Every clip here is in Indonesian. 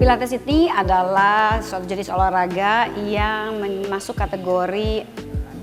Pilates ini adalah suatu jenis olahraga yang masuk kategori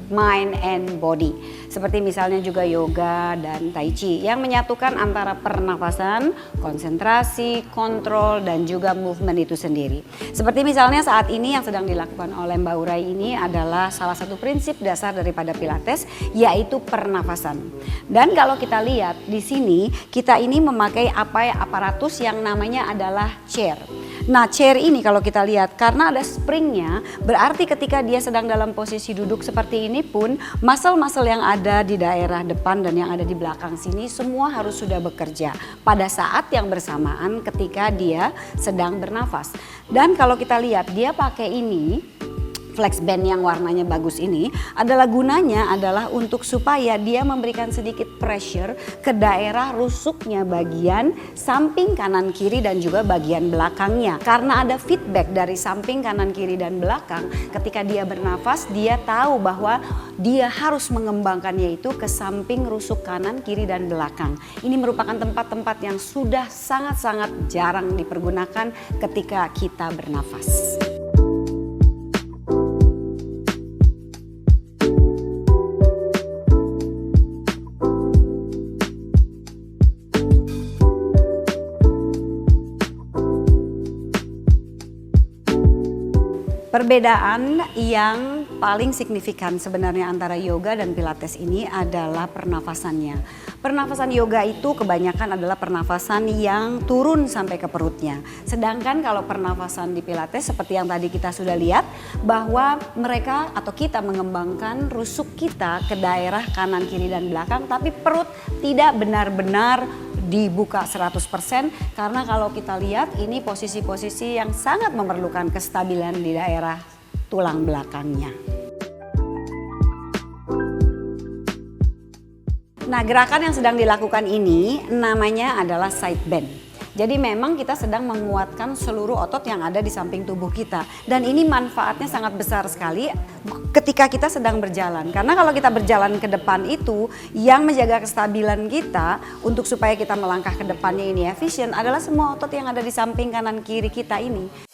mind and body. Seperti misalnya juga yoga dan tai chi yang menyatukan antara pernafasan, konsentrasi, kontrol dan juga movement itu sendiri. Seperti misalnya saat ini yang sedang dilakukan oleh Mbak Urai ini adalah salah satu prinsip dasar daripada Pilates, yaitu pernafasan. Dan kalau kita lihat di sini, kita ini memakai aparatus yang namanya adalah chair. Nah, chair ini kalau kita lihat karena ada springnya, berarti ketika dia sedang dalam posisi duduk seperti ini pun muscle-muscle yang ada di daerah depan dan yang ada di belakang sini semua harus sudah bekerja pada saat yang bersamaan ketika dia sedang bernafas. Dan kalau kita lihat dia pakai ini flex band yang warnanya bagus ini adalah gunanya adalah untuk supaya dia memberikan sedikit pressure ke daerah rusuknya bagian samping kanan kiri dan juga bagian belakangnya. Karena ada feedback dari samping kanan kiri dan belakang, ketika dia bernafas dia tahu bahwa dia harus mengembangkannya itu ke samping rusuk kanan, kiri dan belakang. Ini merupakan tempat-tempat yang sudah sangat-sangat jarang dipergunakan ketika kita bernafas. Perbedaan yang paling signifikan sebenarnya antara yoga dan pilates ini adalah pernafasannya. Pernafasan yoga itu kebanyakan adalah pernafasan yang turun sampai ke perutnya. Sedangkan kalau pernafasan di pilates seperti yang tadi kita sudah lihat bahwa mereka atau kita mengembangkan rusuk kita ke daerah kanan, kiri dan belakang, tapi perut tidak benar-benar dibuka 100% karena kalau kita lihat ini posisi-posisi yang sangat memerlukan kestabilan di daerah tulang belakangnya. Nah, gerakan yang sedang dilakukan ini namanya adalah side bend. Jadi memang kita sedang menguatkan seluruh otot yang ada di samping tubuh kita. Dan ini manfaatnya sangat besar sekali ketika kita sedang berjalan. Karena kalau kita berjalan ke depan itu, yang menjaga kestabilan kita untuk supaya kita melangkah ke depannya ini efisien adalah semua otot yang ada di samping kanan kiri kita ini.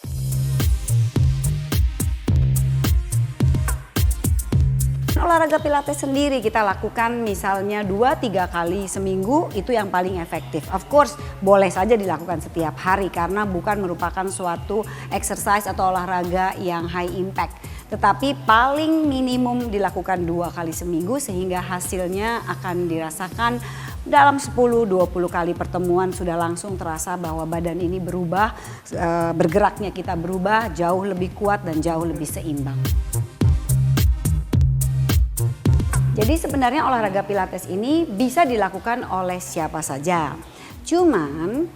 Olahraga pilates sendiri kita lakukan misalnya 2-3 kali seminggu itu yang paling efektif. Of course boleh saja dilakukan setiap hari karena bukan merupakan suatu exercise atau olahraga yang high impact. Tetapi paling minimum dilakukan 2 kali seminggu sehingga hasilnya akan dirasakan dalam 10-20 kali pertemuan sudah langsung terasa bahwa badan ini berubah, bergeraknya kita berubah jauh lebih kuat dan jauh lebih seimbang. Jadi sebenarnya olahraga pilates ini bisa dilakukan oleh siapa saja. Cuman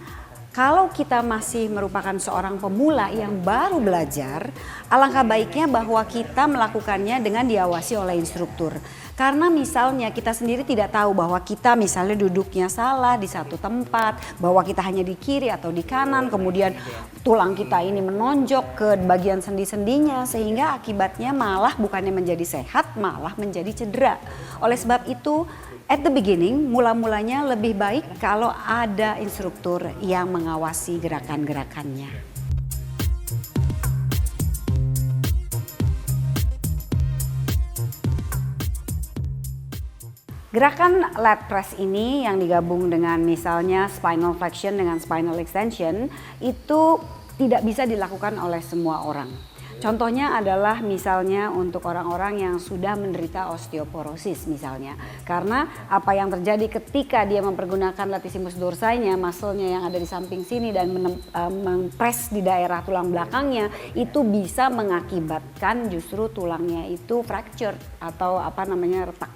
kalau kita masih merupakan seorang pemula yang baru belajar, alangkah baiknya bahwa kita melakukannya dengan diawasi oleh instruktur. Karena misalnya kita sendiri tidak tahu bahwa kita misalnya duduknya salah di satu tempat, bahwa kita hanya di kiri atau di kanan, kemudian tulang kita ini menonjok ke bagian sendi-sendinya sehingga akibatnya malah bukannya menjadi sehat, malah menjadi cedera. Oleh sebab itu, at the beginning, mula-mulanya lebih baik kalau ada instruktur yang mengawasi gerakan-gerakannya. Gerakan lat press ini yang digabung dengan misalnya spinal flexion dengan spinal extension itu tidak bisa dilakukan oleh semua orang. Contohnya adalah misalnya untuk orang-orang yang sudah menderita osteoporosis misalnya. Karena apa yang terjadi ketika dia mempergunakan latissimus dorsainya, muscle-nya yang ada di samping sini dan mempres di daerah tulang belakangnya, itu bisa mengakibatkan justru tulangnya itu fracture atau retak.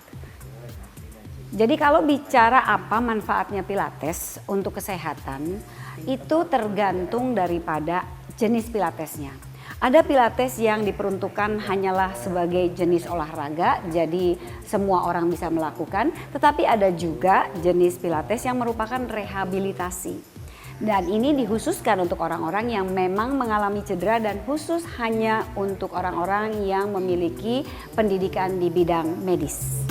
Jadi kalau bicara apa manfaatnya pilates untuk kesehatan, itu tergantung daripada jenis pilatesnya. Ada pilates yang diperuntukkan hanyalah sebagai jenis olahraga, jadi semua orang bisa melakukan. Tetapi ada juga jenis pilates yang merupakan rehabilitasi. Dan ini dikhususkan untuk orang-orang yang memang mengalami cedera dan khusus hanya untuk orang-orang yang memiliki pendidikan di bidang medis.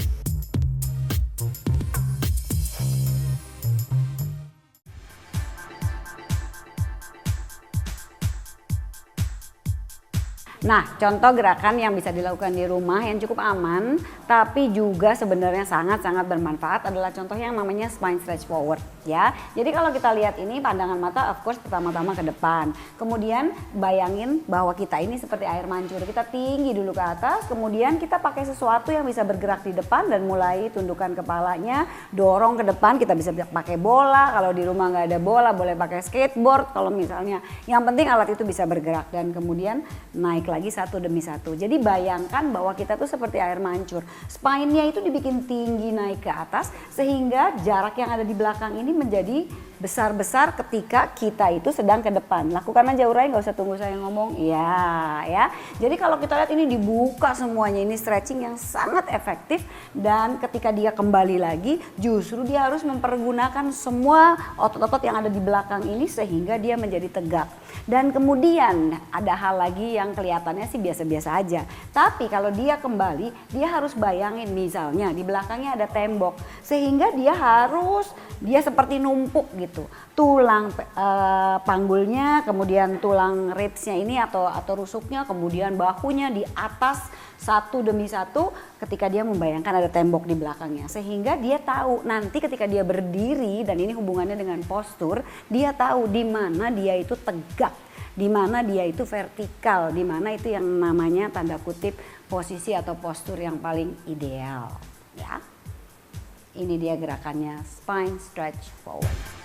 Nah, contoh gerakan yang bisa dilakukan di rumah yang cukup aman, tapi juga sebenarnya sangat-sangat bermanfaat adalah contoh yang namanya spine stretch forward ya. Jadi kalau kita lihat ini pandangan mata of course pertama-tama ke depan. Kemudian bayangin bahwa kita ini seperti air mancur. Kita tinggi dulu ke atas, kemudian kita pakai sesuatu yang bisa bergerak di depan dan mulai tundukkan kepalanya, dorong ke depan. Kita bisa pakai bola, kalau di rumah nggak ada bola boleh pakai skateboard kalau misalnya. Yang penting alat itu bisa bergerak dan kemudian naik lagi satu demi satu. Jadi bayangkan bahwa kita tuh seperti air mancur. Spine-nya itu dibikin tinggi naik ke atas sehingga jarak yang ada di belakang ini menjadi besar-besar ketika kita itu sedang ke depan. Lakukan aja Uray, nggak usah tunggu saya ngomong. Ya. Jadi kalau kita lihat ini dibuka semuanya, ini stretching yang sangat efektif dan ketika dia kembali lagi justru dia harus mempergunakan semua otot-otot yang ada di belakang ini sehingga dia menjadi tegak. Dan kemudian ada hal lagi yang kelihatannya sih biasa-biasa aja. Tapi kalau dia kembali, dia harus bayangin misalnya di belakangnya ada tembok sehingga dia seperti numpuk gitu. Tulang panggulnya, kemudian tulang ribsnya ini atau rusuknya, kemudian bahunya di atas satu demi satu ketika dia membayangkan ada tembok di belakangnya. Sehingga dia tahu nanti ketika dia berdiri dan ini hubungannya dengan postur, dia tahu di mana dia itu tegak, di mana dia itu vertikal, di mana itu yang namanya tanda kutip posisi atau postur yang paling ideal ya. Ini dia gerakannya spine stretch forward.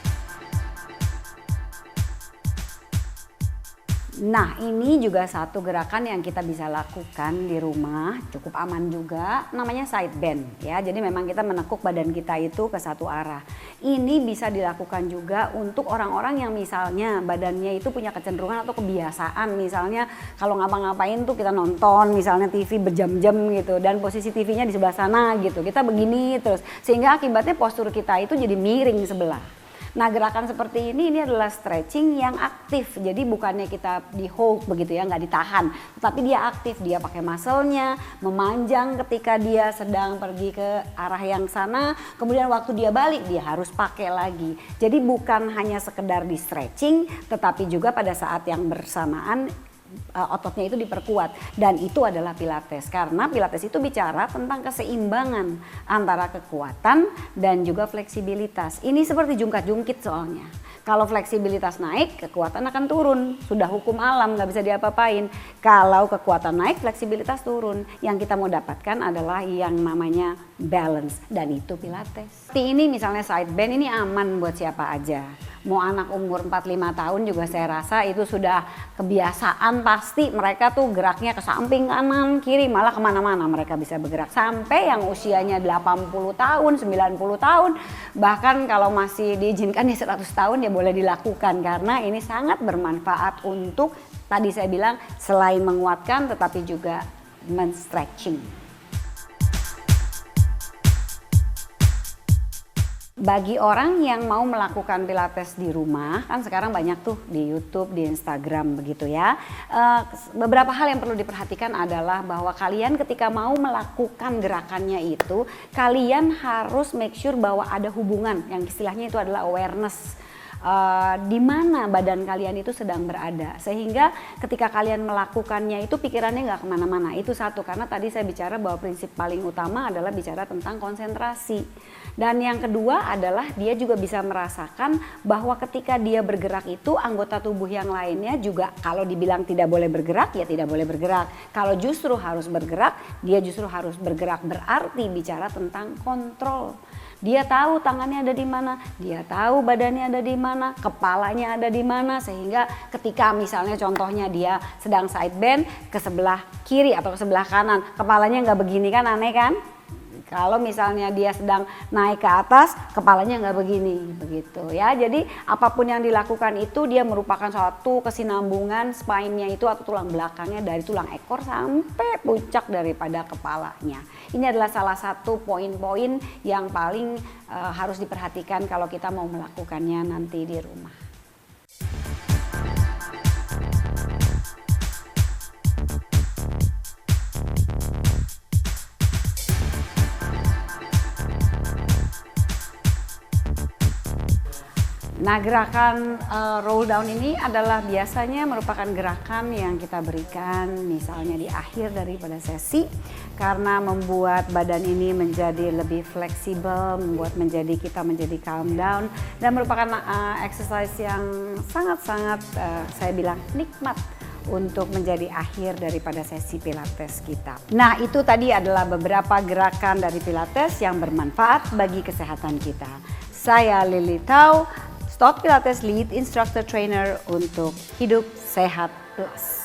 Nah, ini juga satu gerakan yang kita bisa lakukan di rumah, cukup aman juga, namanya side bend ya. Jadi memang kita menekuk badan kita itu ke satu arah. Ini bisa dilakukan juga untuk orang-orang yang misalnya badannya itu punya kecenderungan atau kebiasaan, misalnya kalau ngapa-ngapain tuh kita nonton misalnya TV berjam-jam gitu dan posisi TV-nya di sebelah sana gitu. Kita begini terus sehingga akibatnya postur kita itu jadi miring sebelah. Nah, gerakan seperti ini adalah stretching yang aktif. Jadi bukannya kita di hold begitu ya, nggak ditahan. Tetapi dia aktif, dia pakai muscle-nya, memanjang ketika dia sedang pergi ke arah yang sana. Kemudian waktu dia balik, dia harus pakai lagi. Jadi bukan hanya sekedar di stretching, tetapi juga pada saat yang bersamaan ototnya itu diperkuat dan itu adalah pilates karena pilates itu bicara tentang keseimbangan antara kekuatan dan juga fleksibilitas. Ini seperti jungkat-jungkit soalnya. Kalau fleksibilitas naik, kekuatan akan turun. Sudah hukum alam, nggak bisa diapa-apain. Kalau kekuatan naik, fleksibilitas turun. Yang kita mau dapatkan adalah yang namanya balance dan itu pilates. Seperti ini misalnya side bend ini aman buat siapa aja. Mau anak umur 45 tahun juga saya rasa itu sudah kebiasaan, pasti mereka tuh geraknya ke samping kanan kiri malah kemana-mana mereka bisa bergerak. Sampai yang usianya 80 tahun, 90 tahun bahkan kalau masih diizinkan di 100 tahun ya boleh dilakukan karena ini sangat bermanfaat untuk tadi saya bilang selain menguatkan tetapi juga men-stretching. Bagi orang yang mau melakukan pilates di rumah, kan sekarang banyak tuh di YouTube, di Instagram begitu ya. Beberapa hal yang perlu diperhatikan adalah bahwa kalian ketika mau melakukan gerakannya itu, kalian harus make sure bahwa ada hubungan, yang istilahnya itu adalah awareness. Di mana badan kalian itu sedang berada sehingga ketika kalian melakukannya itu pikirannya nggak kemana-mana. Itu satu, karena tadi saya bicara bahwa prinsip paling utama adalah bicara tentang konsentrasi. Dan yang kedua adalah dia juga bisa merasakan bahwa ketika dia bergerak itu anggota tubuh yang lainnya juga kalau dibilang tidak boleh bergerak ya tidak boleh bergerak. Kalau justru harus bergerak, dia justru harus bergerak, berarti bicara tentang kontrol. Dia tahu tangannya ada di mana, dia tahu badannya ada di mana, kepalanya ada di mana, sehingga ketika misalnya contohnya dia sedang side bend ke sebelah kiri atau ke sebelah kanan, kepalanya nggak begini kan, aneh kan? Kalau misalnya dia sedang naik ke atas, kepalanya nggak begini, begitu ya. Jadi apapun yang dilakukan itu dia merupakan suatu kesinambungan spine-nya itu atau tulang belakangnya dari tulang ekor sampai puncak daripada kepalanya. Ini adalah salah satu poin-poin yang paling harus diperhatikan kalau kita mau melakukannya nanti di rumah. Nah, gerakan roll down ini adalah biasanya merupakan gerakan yang kita berikan misalnya di akhir daripada sesi karena membuat badan ini menjadi lebih fleksibel, membuat kita menjadi calm down dan merupakan exercise yang sangat-sangat saya bilang nikmat untuk menjadi akhir daripada sesi Pilates kita. Nah, itu tadi adalah beberapa gerakan dari Pilates yang bermanfaat bagi kesehatan kita. Saya Lily Tau, Stock Pilates Lead Instructor Trainer untuk Hidup Sehat Plus.